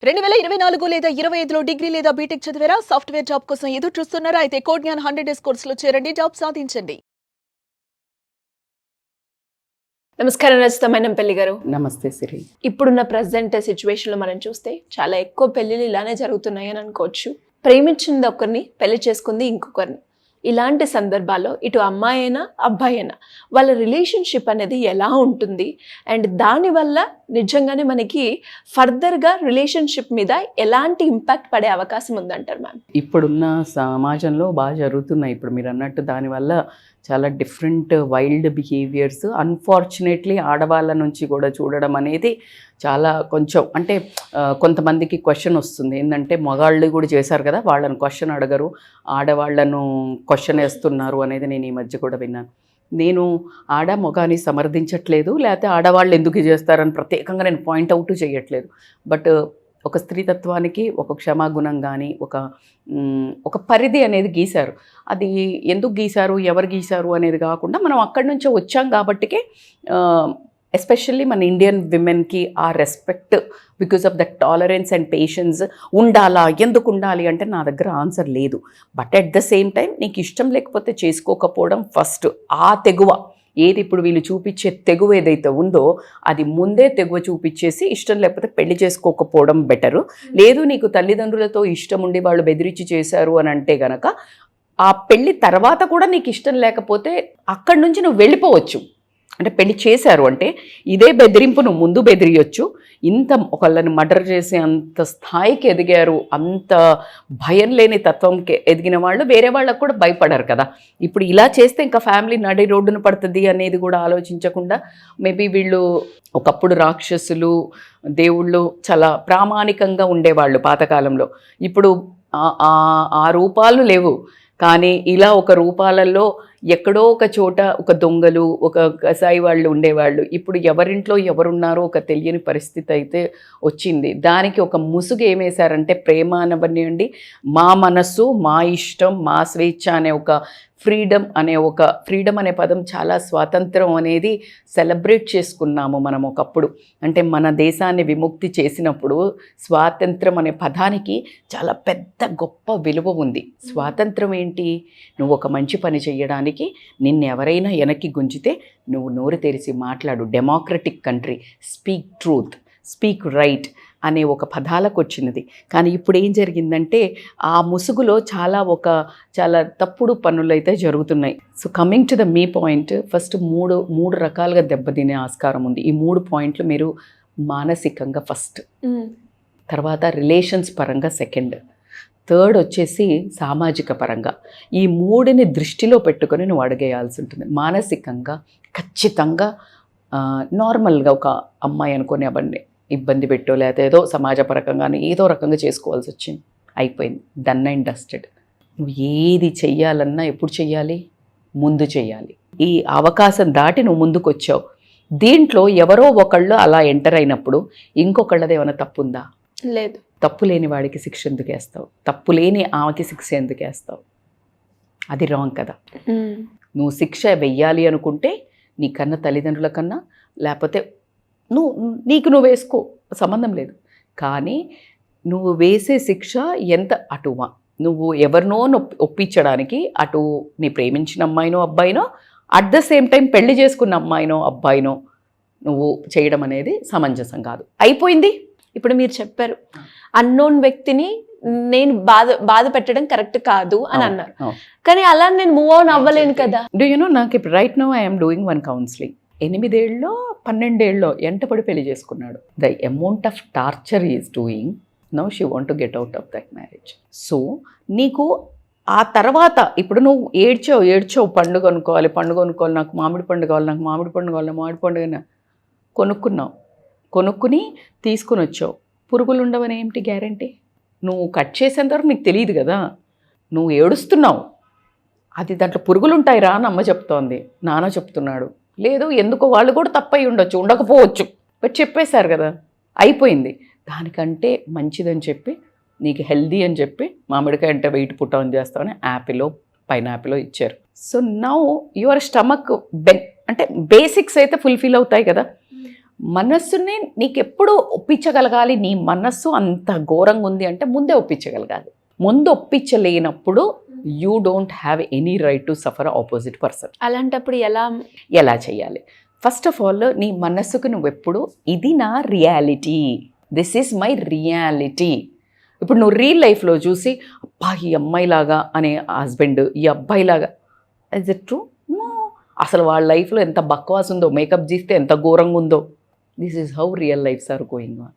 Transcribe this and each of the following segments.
2024 లేదా 25లో డిగ్రీ లేదా బీటెక్ చదివారా? సాఫ్ట్‌వేర్ జాబ్ కోసం ఎదురు చూస్తున్నారా? అయితే కోడ్ జ్ఞాన్ 100 డేస్ కోర్సులో చేరండి, జాబ్ సాధించండి. నమస్కారం రచిత మైనంపల్లి గారు. నమస్తే సిరి. ఇప్పుడున్న ప్రెజెంట్ సిచ్యువేషన్లో మనం చూస్తే చాలా ఎక్కువ పెళ్లిళ్ళు ఇలానే జరుగుతున్నాయి అని అనుకోవచ్చు. ప్రేమించింది ఒకరిని, పెళ్లి చేసుకుంది ఇంకొకరిని. ఇలాంటి సందర్భాల్లో ఇటు అమ్మాయి అయినా అబ్బాయి అయినా వాళ్ళ రిలేషన్షిప్ అనేది ఎలా ఉంటుంది అండ్ దానివల్ల నిజంగానే మనకి ఫర్దర్గా రిలేషన్షిప్ మీద ఎలాంటి ఇంపాక్ట్ పడే అవకాశం ఉందంటారు మ్యామ్? ఇప్పుడున్న సమాజంలో బాగా జరుగుతున్నాయి. ఇప్పుడు మీరు అన్నట్టు దానివల్ల చాలా డిఫరెంట్ వైల్డ్ బిహేవియర్స్ అన్ఫార్చునేట్లీ ఆడవాళ్ళ నుంచి కూడా చూడడం అనేది చాలా కొంచెం అంటే కొంతమందికి క్వశ్చన్ వస్తుంది ఏంటంటే మగాళ్ళు కూడా చేశారు కదా, వాళ్ళని క్వశ్చన్ అడగరు, ఆడవాళ్లను క్వశ్చన్ వేస్తున్నారు అనేది నేను ఈ మధ్య కూడా విన్నాను. నేను మగాని సమర్థించట్లేదు, లేకపోతే ఆడవాళ్ళు ఎందుకు చేస్తారని ప్రత్యేకంగా నేను పాయింట్అవుట్ చేయట్లేదు. బట్ ఒక స్త్రీతత్వానికి ఒక క్షమాగుణం కానీ ఒక పరిధి అనేది గీశారు. అది ఎందుకు గీశారు, ఎవరు గీశారు అనేది కాకుండా మనం అక్కడి నుంచే వచ్చాం కాబట్టికే ఎస్పెషల్లీ మన ఇండియన్ విమెన్కి ఆ respect because of the tolerance and patience ఉండాలా. ఎందుకు ఉండాలి అంటే నా దగ్గర ఆన్సర్ లేదు. But at the same time నీకు ఇష్టం లేకపోతే చేసుకోకపోవడం ఫస్ట్. ఆ తెగువ ఏది ఇప్పుడు వీళ్ళు చూపించే తెగువ ఏదైతే ఉందో అది ముందే తెగువ చూపించేసి ఇష్టం లేకపోతే పెళ్లి చేసుకోకపోవడం బెటరు. లేదు నీకు తల్లిదండ్రులతో ఇష్టం ఉండి వాళ్ళు బెదిరించి చేశారు అని అంటే గనక ఆ పెళ్లి తర్వాత కూడా నీకు ఇష్టం లేకపోతే అక్కడి నుంచి నువ్వు వెళ్ళిపోవచ్చు. అంటే పెళ్లి చేశారు అంటే ఇదే బెదిరింపు నువ్వు ముందు బెదిరియొచ్చు. ఇంత ఒకళ్ళని మర్డర్ చేసి అంత స్థాయికి ఎదిగారు, అంత భయం లేని తత్వంకి ఎదిగిన వాళ్ళు వేరే వాళ్ళకు కూడా భయపడారు కదా. ఇప్పుడు ఇలా చేస్తే ఇంకా ఫ్యామిలీ నడి రోడ్డున పడుతుంది అనేది కూడా ఆలోచించకుండా మేబీ వీళ్ళు ఒకప్పుడు రాక్షసులు దేవుళ్ళు చాలా ప్రామాణికంగా ఉండేవాళ్ళు పాతకాలంలో. ఇప్పుడు ఆ రూపాలు లేవు, కానీ ఇలా ఒక రూపాలలో ఎక్కడో ఒక చోట ఒక దొంగలు ఒక కసాయి వాళ్ళు ఉండేవాళ్ళు. ఇప్పుడు ఎవరింట్లో ఎవరున్నారో ఒక తెలియని పరిస్థితి అయితే వచ్చింది. దానికి ఒక ముసుగు ఏమేశారంటే ప్రేమ అనవనివ్వండి, మా మనస్సు మా ఇష్టం మా స్వేచ్ఛ అనే ఒక ఫ్రీడమ్ అనే పదం చాలా స్వాతంత్రం అనేది సెలబ్రేట్ చేసుకున్నాము మనం ఒకప్పుడు. అంటే మన దేశాన్ని విముక్తి చేసినప్పుడు స్వాతంత్రం అనే పదానికి చాలా పెద్ద గొప్ప విలువ ఉంది. స్వాతంత్రం ఏంటి? నువ్వు ఒక మంచి పని చేయడానికి నిన్ను ఎవరైనా వెనక్కి గుంజితే నువ్వు నోరు తెరిచి మాట్లాడు. Democratic country, speak truth, speak right అనే ఒక పదాలకు వచ్చినది. కానీ ఇప్పుడు ఏం జరిగిందంటే ఆ ముసుగులో చాలా తప్పుడు పనులు అయితే జరుగుతున్నాయి. So coming to the me point, first మూడు రకాలుగా దెబ్బతినే ఆస్కారం ఉంది. ఈ 3 పాయింట్లు మీరు మానసికంగా ఫస్ట్, తర్వాత రిలేషన్స్ పరంగా సెకండ్, థర్డ్ వచ్చేసి సామాజిక పరంగా. ఈ 3ని దృష్టిలో పెట్టుకొని నువ్వు అడిగేయాల్సి ఉంటుంది. మానసికంగా ఖచ్చితంగా నార్మల్గా ఒక అమ్మాయి అనుకుని అవన్నీ ఇబ్బంది పెట్టో లేకపోతే ఏదో సమాజపరకంగానే ఏదో రకంగా చేసుకోవాల్సి వచ్చింది, అయిపోయింది, డన్ అండ్ డస్టెడ్. నువ్వు ఏది చెయ్యాలన్నా ఎప్పుడు చెయ్యాలి? ముందు చెయ్యాలి. ఈ అవకాశం దాటి నువ్వు ముందుకు వచ్చావు. దీంట్లో ఎవరో ఒకళ్ళు అలా ఎంటర్ అయినప్పుడు ఇంకొకళ్ళది ఏమైనా తప్పు ఉందా? లేదు. తప్పు లేని వాడికి శిక్ష ఎందుకు వేస్తావు? తప్పు లేని ఆమెకి శిక్ష ఎందుకు వేస్తావు? అది రాంగ్ కదా. నువ్వు శిక్ష వెయ్యాలి అనుకుంటే నీ కన్నా తల్లిదండ్రుల కన్నా లేకపోతే నీకు నువ్వు వేసుకో, సంబంధం లేదు. కానీ నువ్వు వేసే శిక్ష ఎంత అటువా నువ్వు ఎవరినో ఒప్పించడానికి, అటు నీ ప్రేమించిన అమ్మాయినో అబ్బాయినో, అట్ ద సేమ్ టైం పెళ్లి చేసుకున్న అమ్మాయినో అబ్బాయినో నువ్వు చేయడం అనేది సమంజసం కాదు. అయిపోయింది. ఇప్పుడు మీరు చెప్పారు అన్నోన్ వ్యక్తిని నేను బాధ పెట్టడం కరెక్ట్ కాదు అని అన్నారు, కానీ అలా నేను మూవ్ ఆన్ అవ్వలేను కదా. డూ యు నో, నాకు ఇప్పుడు right now I'm doing 1 counselling. 8 ఏళ్ళలో 12 ఏళ్ళలో ఎంటపడి పెళ్లి చేసుకున్నాడు. The amount of torture is doing. Now she want to get out of that marriage. So నీకు ఆ తర్వాత ఇప్పుడు నువ్వు ఏడ్చావు పండుగ కొనుక్కోవాలి, నాకు మామిడి పండు కావాలి, మామిడి పండుగ కొనుక్కుని తీసుకుని వచ్చావు. పురుగులు ఉండవని ఏమిటి గ్యారంటీ? నువ్వు కట్ చేసేంత వరకు నీకు తెలియదు కదా. నువ్వు ఏడుస్తున్నావు, అది దాంట్లో పురుగులు ఉంటాయి రా అని అమ్మ చెప్తోంది, నాన్న చెప్తున్నాడు. లేదు, ఎందుకో వాళ్ళు కూడా తప్పై ఉండకపోవచ్చు, బట్ చెప్పేశారు కదా, అయిపోయింది. దానికంటే మంచిదని చెప్పి నీకు హెల్దీ అని చెప్పి మామిడికాయ అంటే వెయిట్ పుట్ ఆన్ చేస్తామని పైనాపిల్ ఇచ్చారు. సో నౌ యువర్ స్టమక్ అంటే బేసిక్స్ అయితే ఫుల్ఫిల్ అవుతాయి కదా. మనస్సుని నీకెప్పుడు ఒప్పించగలగాలి, నీ మనస్సు అంత ఘోరంగా ఉంది అంటే ముందే ఒప్పించగలగాలి. ముందు ఒప్పించలేనప్పుడు you don't have any right to suffer opposite person. అలాంటప్పుడు ఎలా చేయాలి? ఫస్ట్ ఆఫ్ ఆల్ నీ మనస్సుకు నువ్వెప్పుడు ఇది నా reality, this is my reality. ఇప్పుడు నువ్వు రియల్ లైఫ్లో చూసి అబ్బా ఈ అమ్మాయిలాగా అనే హస్బెండ్, ఈ అబ్బాయిలాగా, ఇస్ ఇట్ ట్రూ? అసలు వాళ్ళ లైఫ్లో ఎంత బక్వాస్ ఉందో, మేకప్ చేస్తే ఎంత ఘోరంగా ఉందో. This is how real lifes are going on.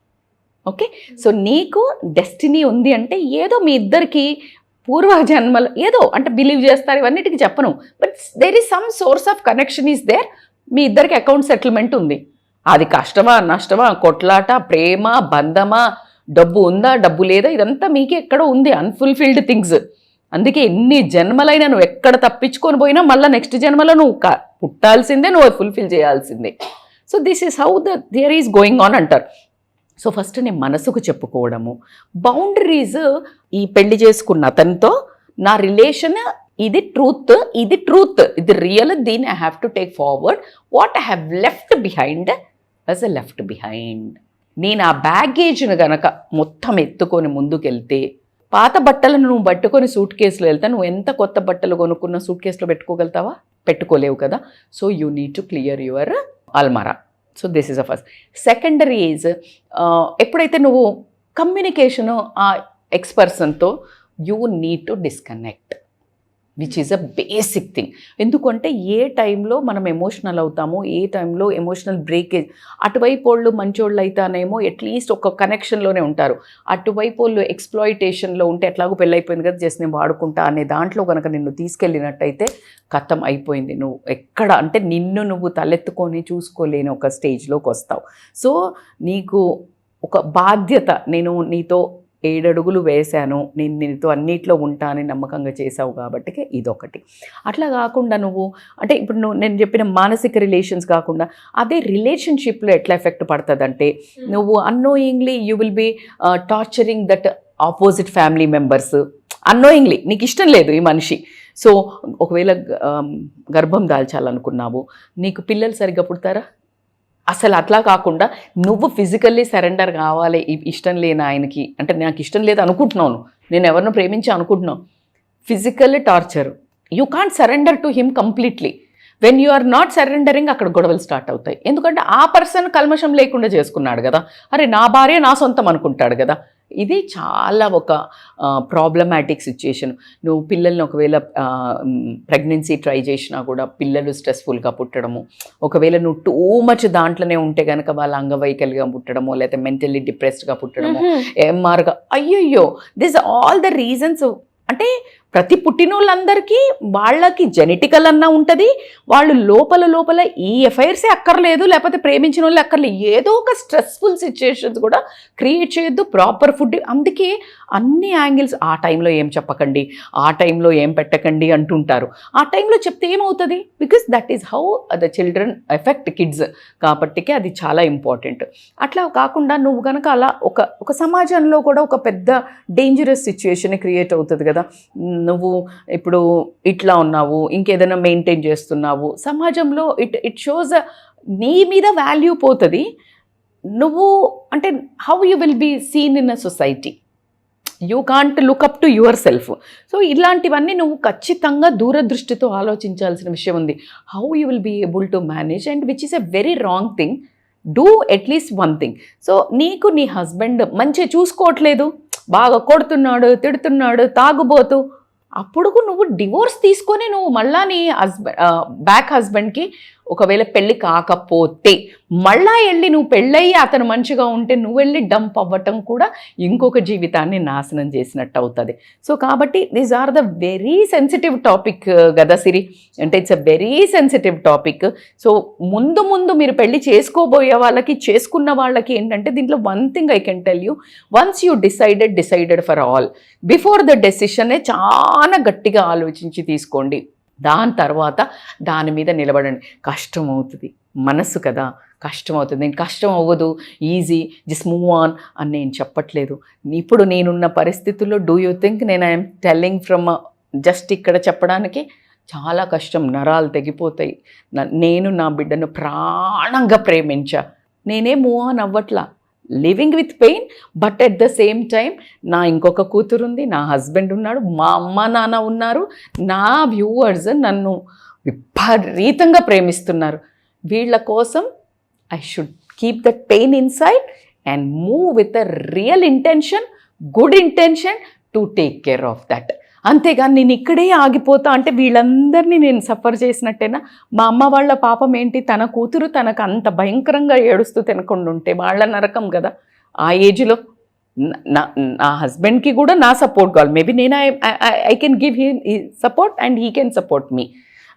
Okay, so నీకు డెస్టినీ ఉంది అంటే ఏదో మీ ఇద్దరికి పూర్వజన్మలు ఏదో అంటే బిలీవ్ చేస్తారు, ఇవన్నిటికి చెప్పను, but there is some source of connection is there. మీ ఇద్దరికి అకౌంట్ సెటిల్మెంట్ ఉంది. అది కష్టమా నష్టమా, కొట్లాట, ప్రేమ, బంధమా, డబ్బు ఉందా డబ్బు లేదా, ఇదంతా మీకే ఎక్కడో ఉంది, అన్ఫుల్ఫిల్డ్ థింగ్స్. అందుకే ఎన్ని జన్మలైనా నువ్వు ఎక్కడ తప్పించుకొని పోయినా మళ్ళీ నెక్స్ట్ జన్మలో నువ్వు పుట్టాల్సిందే, నువ్వు ఫుల్ఫిల్ చేయాల్సిందే. So this is how the theory is going on అంటారు. సో ఫస్ట్ నేను మనసుకు చెప్పుకోవడము, బౌండరీస్. ఈ పెళ్లి చేసుకున్న అతనితో నా రిలేషన్ ఇది ట్రూత్, ఇది రియల్, దీన్ని I have to take forward. What I have left behind as a left behind. నేను ఆ బ్యాగేజ్ను గనక మొత్తం ఎత్తుకొని ముందుకెళ్తే, పాత బట్టలను నువ్వు పట్టుకొని సూట్ కేసులో వెళ్తా, నువ్వు ఎంత కొత్త బట్టలు కొనుక్కున్న సూట్ కేసులో పెట్టుకోగలుగుతావా? పెట్టుకోలేవు కదా. So you need to clear your అల్మారా. So this is a first. Secondary is ఎప్పుడైతే నువ్వు కమ్యూనికేషను ఆ ఎక్స్పర్సన్తో you need to disconnect, which is a basic thing. ఎందుకంటే ఏ టైంలో మనం ఎమోషనల్ అవుతామో, ఏ టైంలో ఎమోషనల్ బ్రేకేజ్, అటువైపు వాళ్ళు మంచోళ్ళు అయితేనేమో అట్లీస్ట్ ఒక కనెక్షన్లోనే ఉంటారు, అటువైపు వాళ్ళు ఎక్స్ప్లాయిటేషన్లో ఉంటే ఎట్లాగో పెళ్ళైపోయింది కదా జస్ట్ నేను వాడుకుంటా అనే దాంట్లో కనుక నిన్ను తీసుకెళ్ళినట్టయితే కథం అయిపోయింది. నువ్వు ఎక్కడ అంటే నిన్ను నువ్వు తలెత్తుకొని చూసుకోలేని ఒక స్టేజ్లోకి వస్తావు. సో నీకు ఒక బాధ్యత, నేను నీతో 7 అడుగులు వేశాను, నేను నీతో అన్నిట్లో ఉంటా అని నమ్మకంగా చేసావు కాబట్టి ఇదొకటి. అట్లా కాకుండా నువ్వు అంటే ఇప్పుడు నేను చెప్పిన మానసిక రిలేషన్స్ కాకుండా అదే రిలేషన్షిప్లో ఎట్లా ఎఫెక్ట్ పడుతుందంటే, నువ్వు annoyingly you will be torturing that opposite family members. Annoyingly నీకు ఇష్టం లేదు ఈ మనిషి. సో ఒకవేళ గర్భం దాల్చాలనుకున్నావు, నీకు పిల్లలు సరిగ్గా పుడతారా? అసలు అట్లా కాకుండా నువ్వు ఫిజికల్లీ సరెండర్ కావాలి ఇష్టం లేని ఆయనకి, అంటే నాకు ఇష్టం లేదు అనుకుంటున్నాను, నేను ఎవరినో ప్రేమించి అనుకుంటున్నాను, physical torture. You can't surrender to him completely. When you are not surrendering అక్కడ గొడవలు స్టార్ట్ అవుతాయి. ఎందుకంటే ఆ పర్సన్ కల్మషం లేకుండా చేసుకున్నాడు కదా, అరే నా భార్య నా సొంతం అనుకుంటాడు కదా. ఇది చాలా ఒక ప్రాబ్లమాటిక్ సిచ్యుయేషన్. నువ్వు పిల్లల్ని ఒకవేళ ప్రెగ్నెన్సీ ట్రై చేసినా కూడా పిల్లలు స్ట్రెస్ఫుల్గా పుట్టడము, ఒకవేళ నువ్వు టూ మచ్ దాంట్లోనే ఉంటే కనుక వాళ్ళ అంగవైకల్యంగా పుట్టడము, లేకపోతే మెంటల్లీ డిప్రెస్డ్గా పుట్టడము, ఎంఆర్గా, అయ్యయ్యో దిస్ ఆల్ ద రీజన్స్. అంటే ప్రతి పుట్టినోళ్ళందరికీ వాళ్ళకి జెనెటికల్ అన్నా ఉంటుంది, వాళ్ళు లోపల ఈ ఎఫైర్సే అక్కర్లేదు, లేకపోతే ప్రేమించిన వాళ్ళు అక్కర్లేదు, ఏదో ఒక స్ట్రెస్ఫుల్ సిచ్యుయేషన్స్ కూడా క్రియేట్ చేయొద్దు. ప్రాపర్ ఫుడ్, అందుకే అన్ని యాంగిల్స్ ఆ టైంలో ఏం చెప్పకండి, ఆ టైంలో ఏం పెట్టకండి అంటుంటారు. ఆ టైంలో చెప్తే ఏమవుతుంది? Because that is how the children effect kids, కాబట్టి అది చాలా ఇంపార్టెంట్. అట్లా కాకుండా నువ్వు కనుక అలా ఒక సమాజంలో కూడా ఒక పెద్ద డేంజరస్ సిచ్యుయేషన్ క్రియేట్ అవుతుంది కదా. నువ్వు ఇప్పుడు ఇట్లా ఉన్నావు, ఇంకేదైనా మెయింటైన్ చేస్తున్నావు, సమాజంలో ఇట్ షోస్ నీ మీద వాల్యూ పోతుంది. నువ్వు అంటే how you will be seen in a society, you can't look up to yourself. So ఇలాంటివన్నీ నువ్వు ఖచ్చితంగా దూరదృష్టితో ఆలోచించాల్సిన విషయం ఉంది. How you will be able to manage, and which is a very wrong thing. Do at least one thing. So నీకు నీ husband మంచిగా చూసుకోవట్లేదు, బాగా కొడుతున్నాడు, తిడుతున్నాడు, తాగుబోతు, అప్పుడు నువ్వు డివోర్స్ తీసుకొని నువ్వు మళ్ళా నీ బ్యాక్ హస్బెండ్కి ఒకవేళ పెళ్ళి కాకపోతే మళ్ళా వెళ్ళి నువ్వు పెళ్ళయ్యి అతను మంచిగా ఉంటే నువ్వు వెళ్ళి డంప్ అవ్వటం కూడా ఇంకొక జీవితాన్ని నాశనం చేసినట్టు అవుతుంది. సో కాబట్టి these are the very sensitive topic కదా సిరి, అంటే it's a very sensitive topic. So ముందు మీరు పెళ్ళి చేసుకోబోయే వాళ్ళకి, చేసుకున్న వాళ్ళకి ఏంటంటే దీంట్లో one thing I can tell you, once you decided for all, before the డెసిషనే చాలా గట్టిగా ఆలోచించి తీసుకోండి. దాని తర్వాత దాని మీద నిలబడండి. కష్టం అవుతుంది, మనస్సు కదా, కష్టం అవుతుంది. నేను కష్టం అవ్వదు, ఈజీ, జస్ట్ మూవ్ ఆన్ అని నేను చెప్పట్లేదు. ఇప్పుడు నేనున్న పరిస్థితుల్లో డూ యూ థింక్ నేను ఐఎమ్ టెల్లింగ్ ఫ్రమ్ జస్ట్ ఇక్కడ చెప్పడానికి? చాలా కష్టం, నరాలు తెగిపోతాయి. నేను నా బిడ్డను ప్రాణంగా ప్రేమించా, నేనే మూవ్ ఆన్ అవ్వట్లా, living with pain. But at the same time నా ఇంకొక కూతురు ఉంది, నా హస్బెండ్ ఉన్నాడు, మా అమ్మ నాన్న ఉన్నారు, నా వ్యూవర్స్ నన్ను విపరీతంగా ప్రేమిస్తున్నారు. వీళ్ళ కోసం I should keep that pain inside and move with a real intention, good intention to take care of that. అంతేగాని నేను ఇక్కడే ఆగిపోతా అంటే వీళ్ళందరినీ నేను సఫర్ చేసినట్టేనా? మా అమ్మ వాళ్ళ పాపం ఏంటి, తన కూతురు తనకు అంత భయంకరంగా ఏడుస్తూ తినకుండా ఉంటే వాళ్ళ నరకం కదా. ఆ ఏజ్లో నా హస్బెండ్కి కూడా నా సపోర్ట్ కావాలి. మేబీ నేను I can give he support and he can support me.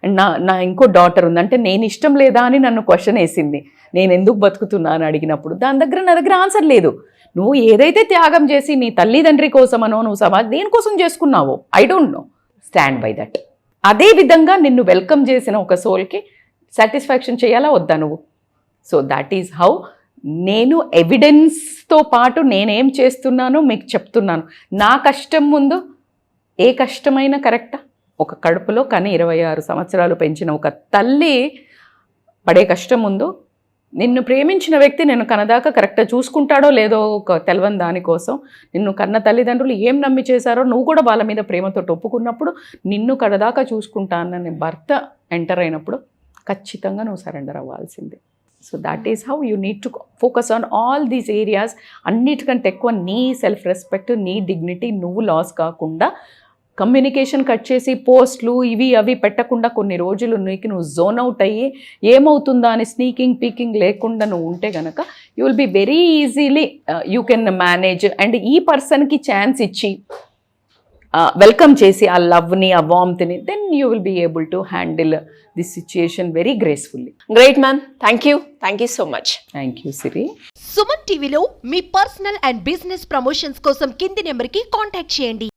And నా ఇంకో డాటర్ ఉంది, అంటే నేను ఇష్టం లేదా అని నన్ను క్వశ్చన్ వేసింది, నేను ఎందుకు బతుకుతున్నా అని అడిగినప్పుడు నా దగ్గర ఆన్సర్ లేదు. నువ్వు ఏదైతే త్యాగం చేసి నీ తల్లిదండ్రి కోసమనో నువ్వు సమాజం దేనికోసం చేసుకున్నావో I don't know, stand by that. అదే విధంగా నిన్ను వెల్కమ్ చేసిన ఒక సోల్కి సాటిస్ఫాక్షన్ చేయాలా వద్దా నువ్వు? సో దట్ ఈజ్ హౌ నేను ఎవిడెన్స్తో పాటు నేనేం చేస్తున్నానో మీకు చెప్తున్నాను. నా కష్టం ముందు ఏ కష్టమైనా కరెక్టా? ఒక కడుపులో కానీ 26 సంవత్సరాలు పెంచిన ఒక తల్లి పడే కష్టం ముందు నిన్ను ప్రేమించిన వ్యక్తి నిన్ను కనదాకా కరెక్ట్గా చూసుకుంటాడో లేదో ఒక తెలవని దానికోసం నిన్ను కన్న తల్లిదండ్రులు ఏం నమ్మి చేశారో నువ్వు కూడా వాళ్ళ మీద ప్రేమతో ఒప్పుకున్నప్పుడు నిన్ను కడదాకా చూసుకుంటా అన్న భర్త ఎంటర్ అయినప్పుడు ఖచ్చితంగా నువ్వు సరెండర్ అవ్వాల్సిందే. So that is how you need to focus on all these areas. అన్నిటికంటే ఎక్కువ నీ సెల్ఫ్ రెస్పెక్ట్, నీ డిగ్నిటీ నువ్వు లాస్ కాకుండా, కమ్యూనికేషన్ కట్ చేసి పోస్ట్లు ఇవి అవి పెట్టకుండా కొన్ని రోజులు నువ్వు జోన్ అవుట్ అయ్యి ఏమవుతుందా అని స్నీకింగ్ పీకింగ్ లేకుండా నువ్వు ఉంటే కనుక you will be very easily you can manage. And ఈ పర్సన్కి ఛాన్స్ ఇచ్చి వెల్కమ్ చేసి ఆ లవ్ని, ఆ వామ్త్ని, then you will be able to handle this situation very gracefully. Great ma'am, thank you so much. Thank you Siri. Suman టీవీలో మీ పర్సనల్ అండ్ బిజినెస్ ప్రమోషన్స్ కోసం కింది నెంబర్కి కాంటాక్ట్ చేయండి.